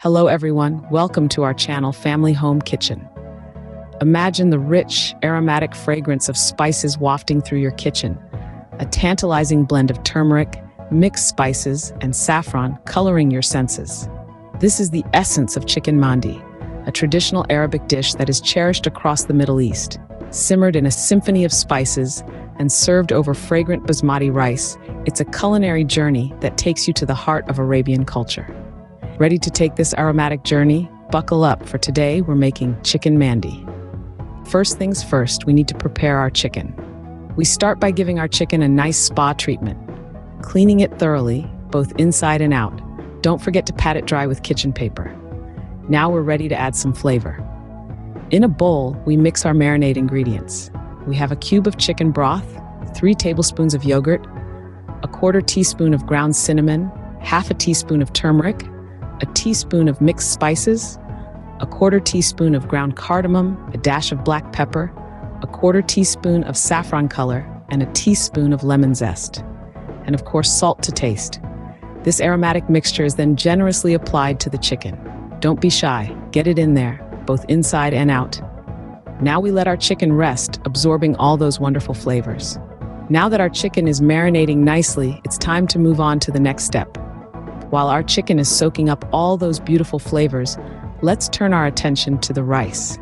Hello everyone, welcome to our channel Family Home Kitchen. Imagine the rich, aromatic fragrance of spices wafting through your kitchen, a tantalizing blend of turmeric, mixed spices, and saffron coloring your senses. This is the essence of chicken mandi, a traditional Arabic dish that is cherished across the Middle East. Simmered in a symphony of spices and served over fragrant basmati rice, it's a culinary journey that takes you to the heart of Arabian culture. Ready to take this aromatic journey? Buckle up, for today we're making chicken mandi. First things first, we need to prepare our chicken. We start by giving our chicken a nice spa treatment, cleaning it thoroughly, both inside and out. Don't forget to pat it dry with kitchen paper. Now we're ready to add some flavor. In a bowl, we mix our marinade ingredients. We have a cube of chicken broth, 3 tablespoons of yogurt, a 1/4 teaspoon of ground cinnamon, 1/2 teaspoon of turmeric, a teaspoon of mixed spices, a 1/4 teaspoon of ground cardamom, a dash of black pepper, a 1/4 teaspoon of saffron color, and a teaspoon of lemon zest. And of course, salt to taste. This aromatic mixture is then generously applied to the chicken. Don't be shy, get it in there, both inside and out. Now we let our chicken rest, absorbing all those wonderful flavors. Now that our chicken is marinating nicely, it's time to move on to the next step. While our chicken is soaking up all those beautiful flavors, let's turn our attention to the rice.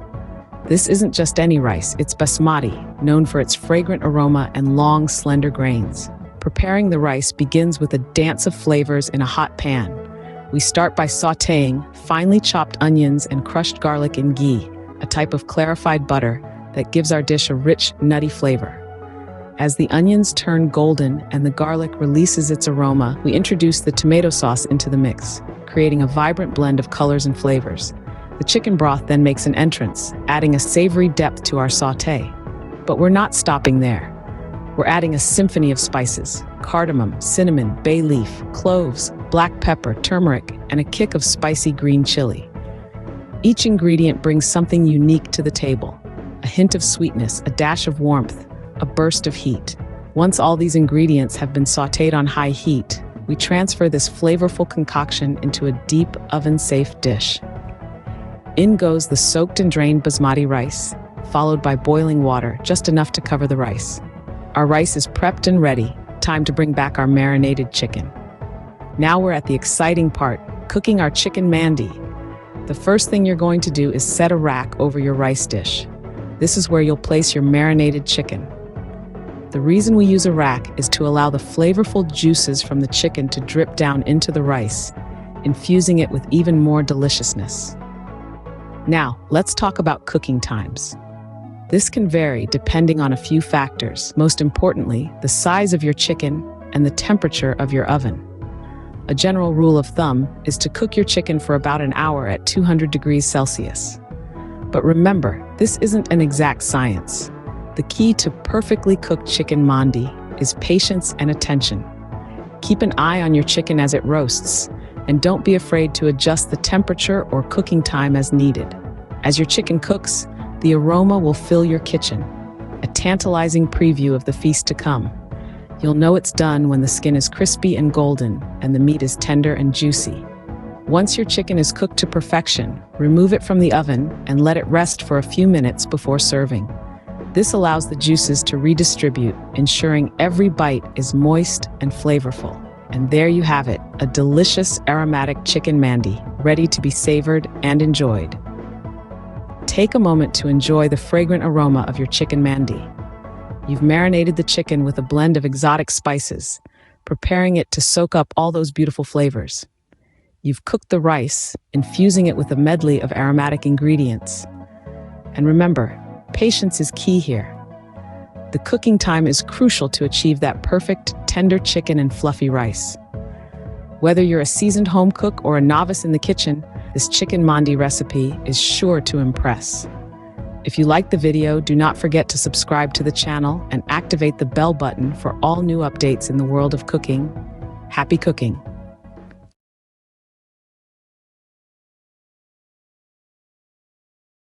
This isn't just any rice, it's basmati, known for its fragrant aroma and long, slender grains. Preparing the rice begins with a dance of flavors in a hot pan. We start by sautéing finely chopped onions and crushed garlic in ghee, a type of clarified butter that gives our dish a rich, nutty flavor. As the onions turn golden and the garlic releases its aroma, we introduce the tomato sauce into the mix, creating a vibrant blend of colors and flavors. The chicken broth then makes an entrance, adding a savory depth to our sauté. But we're not stopping there. We're adding a symphony of spices: cardamom, cinnamon, bay leaf, cloves, black pepper, turmeric, and a kick of spicy green chili. Each ingredient brings something unique to the table: a hint of sweetness, a dash of warmth, a burst of heat. Once all these ingredients have been sautéed on high heat, we transfer this flavorful concoction into a deep, oven-safe dish. In goes the soaked and drained basmati rice, followed by boiling water, just enough to cover the rice. Our rice is prepped and ready. Time to bring back our marinated chicken. Now we're at the exciting part, cooking our chicken mandi. The first thing you're going to do is set a rack over your rice dish. This is where you'll place your marinated chicken. The reason we use a rack is to allow the flavorful juices from the chicken to drip down into the rice, infusing it with even more deliciousness. Now, let's talk about cooking times. This can vary depending on a few factors, most importantly, the size of your chicken and the temperature of your oven. A general rule of thumb is to cook your chicken for about an hour at 200 degrees Celsius. But remember, this isn't an exact science. The key to perfectly cooked chicken mandi is patience and attention. Keep an eye on your chicken as it roasts, and don't be afraid to adjust the temperature or cooking time as needed. As your chicken cooks, the aroma will fill your kitchen, a tantalizing preview of the feast to come. You'll know it's done when the skin is crispy and golden and the meat is tender and juicy. Once your chicken is cooked to perfection, remove it from the oven and let it rest for a few minutes before serving. This allows the juices to redistribute, ensuring every bite is moist and flavorful. And there you have it, a delicious aromatic chicken mandi, ready to be savored and enjoyed. Take a moment to enjoy the fragrant aroma of your chicken mandi. You've marinated the chicken with a blend of exotic spices, preparing it to soak up all those beautiful flavors. You've cooked the rice, infusing it with a medley of aromatic ingredients. And remember, patience is key here. The cooking time is crucial to achieve that perfect, tender chicken and fluffy rice. Whether you're a seasoned home cook or a novice in the kitchen, this chicken mandi recipe is sure to impress. If you liked the video, do not forget to subscribe to the channel and activate the bell button for all new updates in the world of cooking. Happy cooking!